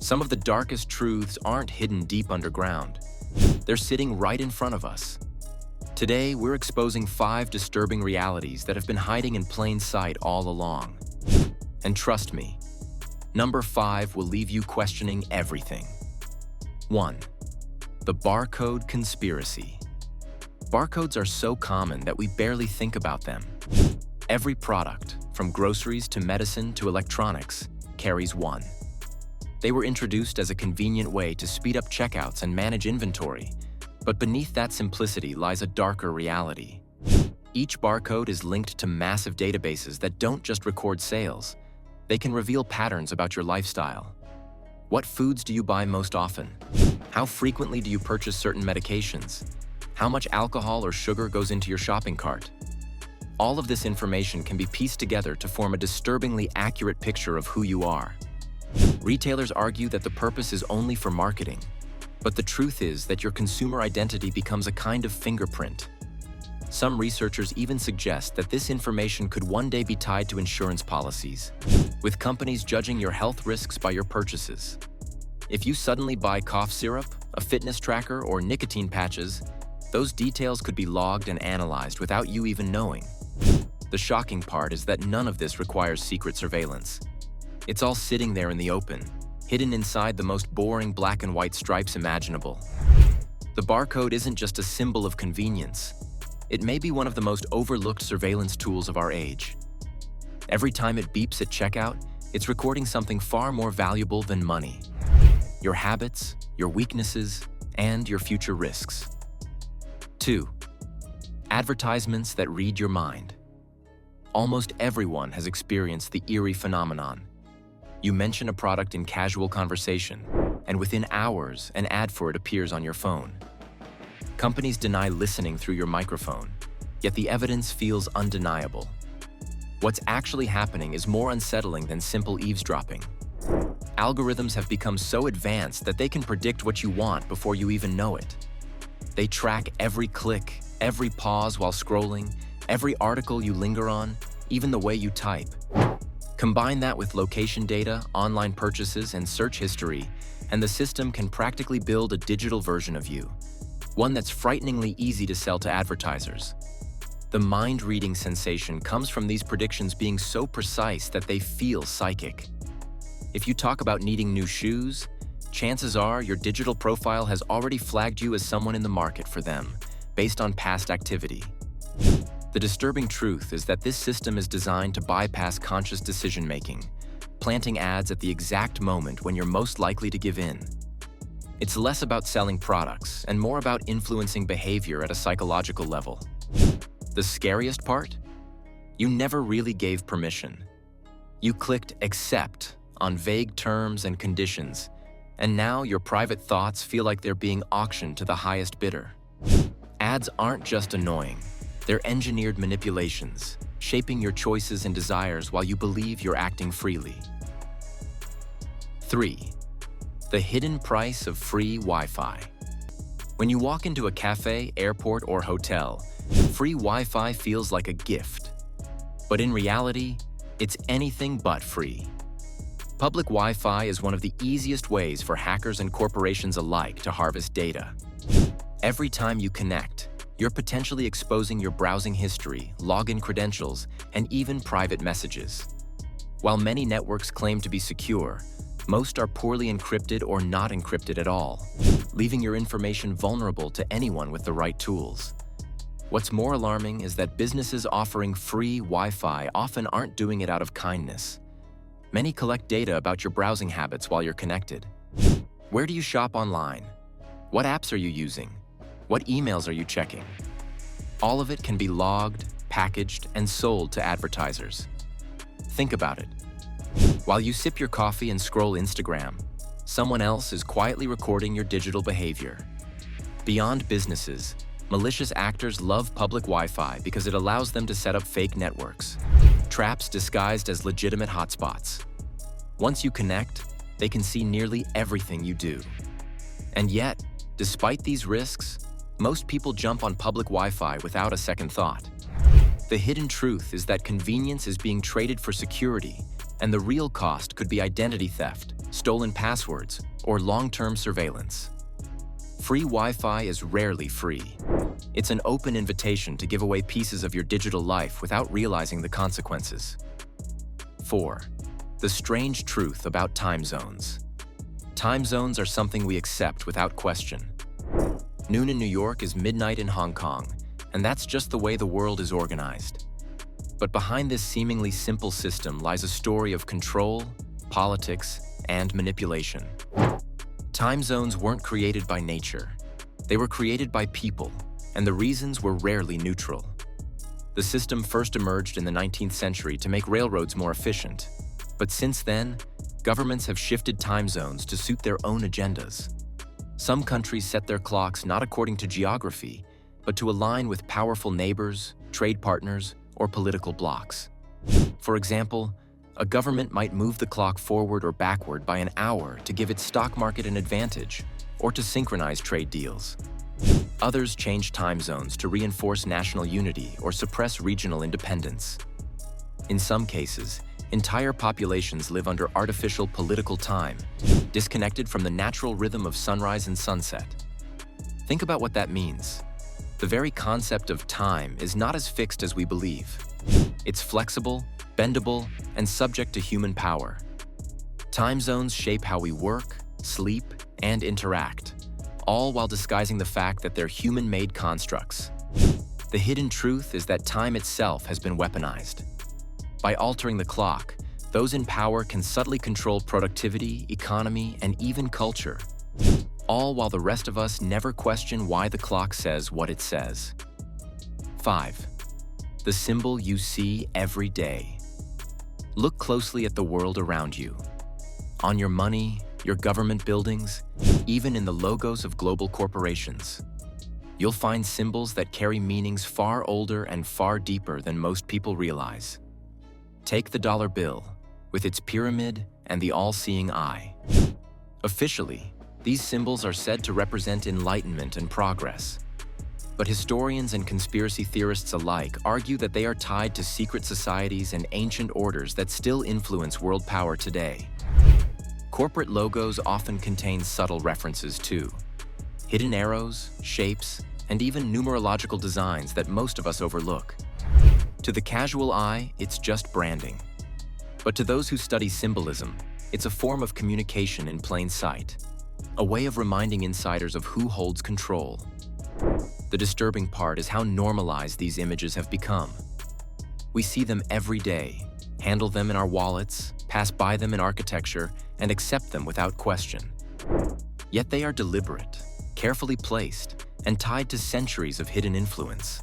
Some of the darkest truths aren't hidden deep underground. They're sitting right in front of us. Today, we're exposing 5 disturbing realities that have been hiding in plain sight all along. And trust me, number 5 will leave you questioning everything. 1. The Barcode Conspiracy. Barcodes are so common that we barely think about them. Every product, from groceries to medicine to electronics, carries one. They were introduced as a convenient way to speed up checkouts and manage inventory, but beneath that simplicity lies a darker reality. Each barcode is linked to massive databases that don't just record sales. They can reveal patterns about your lifestyle. What foods do you buy most often? How frequently do you purchase certain medications? How much alcohol or sugar goes into your shopping cart? All of this information can be pieced together to form a disturbingly accurate picture of who you are. Retailers argue that the purpose is only for marketing, but the truth is that your consumer identity becomes a kind of fingerprint. Some researchers even suggest that this information could one day be tied to insurance policies, with companies judging your health risks by your purchases. If you suddenly buy cough syrup, a fitness tracker, or nicotine patches, those details could be logged and analyzed without you even knowing. The shocking part is that none of this requires secret surveillance. It's all sitting there in the open, hidden inside the most boring black and white stripes imaginable. The barcode isn't just a symbol of convenience. It may be one of the most overlooked surveillance tools of our age. Every time it beeps at checkout, it's recording something far more valuable than money: your habits, your weaknesses, and your future risks. 2. Advertisements that read your mind. Almost everyone has experienced the eerie phenomenon. You mention a product in casual conversation, and within hours, an ad for it appears on your phone. Companies deny listening through your microphone, yet the evidence feels undeniable. What's actually happening is more unsettling than simple eavesdropping. Algorithms have become so advanced that they can predict what you want before you even know it. They track every click, every pause while scrolling, every article you linger on, even the way you type. Combine that with location data, online purchases, and search history, and the system can practically build a digital version of you, one that's frighteningly easy to sell to advertisers. The mind-reading sensation comes from these predictions being so precise that they feel psychic. If you talk about needing new shoes, chances are your digital profile has already flagged you as someone in the market for them, based on past activity. The disturbing truth is that this system is designed to bypass conscious decision-making, planting ads at the exact moment when you're most likely to give in. It's less about selling products and more about influencing behavior at a psychological level. The scariest part? You never really gave permission. You clicked accept on vague terms and conditions, and now your private thoughts feel like they're being auctioned to the highest bidder. Ads aren't just annoying. They're engineered manipulations, shaping your choices and desires while you believe you're acting freely. 3. The hidden price of free Wi-Fi. When you walk into a cafe, airport, or hotel, free Wi-Fi feels like a gift. But in reality, it's anything but free. Public Wi-Fi is one of the easiest ways for hackers and corporations alike to harvest data. Every time you connect, you're potentially exposing your browsing history, login credentials, and even private messages. While many networks claim to be secure, most are poorly encrypted or not encrypted at all, leaving your information vulnerable to anyone with the right tools. What's more alarming is that businesses offering free Wi-Fi often aren't doing it out of kindness. Many collect data about your browsing habits while you're connected. Where do you shop online? What apps are you using? What emails are you checking? All of it can be logged, packaged, and sold to advertisers. Think about it. While you sip your coffee and scroll Instagram, someone else is quietly recording your digital behavior. Beyond businesses, malicious actors love public Wi-Fi because it allows them to set up fake networks, traps disguised as legitimate hotspots. Once you connect, they can see nearly everything you do. And yet, despite these risks, most people jump on public Wi-Fi without a second thought. The hidden truth is that convenience is being traded for security, and the real cost could be identity theft, stolen passwords, or long-term surveillance. Free Wi-Fi is rarely free. It's an open invitation to give away pieces of your digital life without realizing the consequences. 4. The strange truth about time zones. Time zones are something we accept without question. Noon in New York is midnight in Hong Kong, and that's just the way the world is organized. But behind this seemingly simple system lies a story of control, politics, and manipulation. Time zones weren't created by nature. They were created by people, and the reasons were rarely neutral. The system first emerged in the 19th century to make railroads more efficient. But since then, governments have shifted time zones to suit their own agendas. Some countries set their clocks not according to geography, but to align with powerful neighbors, trade partners, or political blocs. For example, a government might move the clock forward or backward by an hour to give its stock market an advantage, or to synchronize trade deals. Others change time zones to reinforce national unity or suppress regional independence. In some cases, entire populations live under artificial political time, disconnected from the natural rhythm of sunrise and sunset. Think about what that means. The very concept of time is not as fixed as we believe. It's flexible, bendable, and subject to human power. Time zones shape how we work, sleep, and interact, all while disguising the fact that they're human-made constructs. The hidden truth is that time itself has been weaponized. By altering the clock, those in power can subtly control productivity, economy, and even culture, all while the rest of us never question why the clock says what it says. 5. The symbol you see every day. Look closely at the world around you. On your money, your government buildings, even in the logos of global corporations. You'll find symbols that carry meanings far older and far deeper than most people realize. Take the dollar bill, with its pyramid and the all-seeing eye. Officially, these symbols are said to represent enlightenment and progress. But historians and conspiracy theorists alike argue that they are tied to secret societies and ancient orders that still influence world power today. Corporate logos often contain subtle references too. Hidden arrows, shapes, and even numerological designs that most of us overlook. To the casual eye, it's just branding. But to those who study symbolism, it's a form of communication in plain sight. A way of reminding insiders of who holds control. The disturbing part is how normalized these images have become. We see them every day, handle them in our wallets, pass by them in architecture, and accept them without question. Yet they are deliberate, carefully placed, and tied to centuries of hidden influence.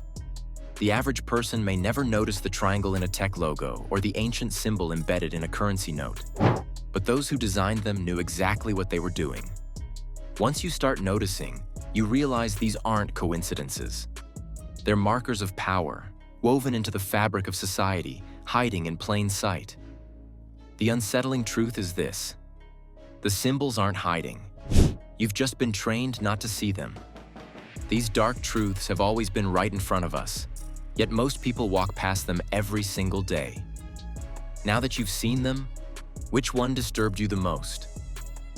The average person may never notice the triangle in a tech logo or the ancient symbol embedded in a currency note. But those who designed them knew exactly what they were doing. Once you start noticing, you realize these aren't coincidences. They're markers of power, woven into the fabric of society, hiding in plain sight. The unsettling truth is this: the symbols aren't hiding. You've just been trained not to see them. These dark truths have always been right in front of us, yet most people walk past them every single day. Now that you've seen them, which one disturbed you the most?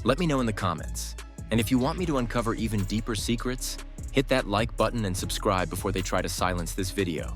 Let me know in the comments. And if you want me to uncover even deeper secrets, hit that like button and subscribe before they try to silence this video.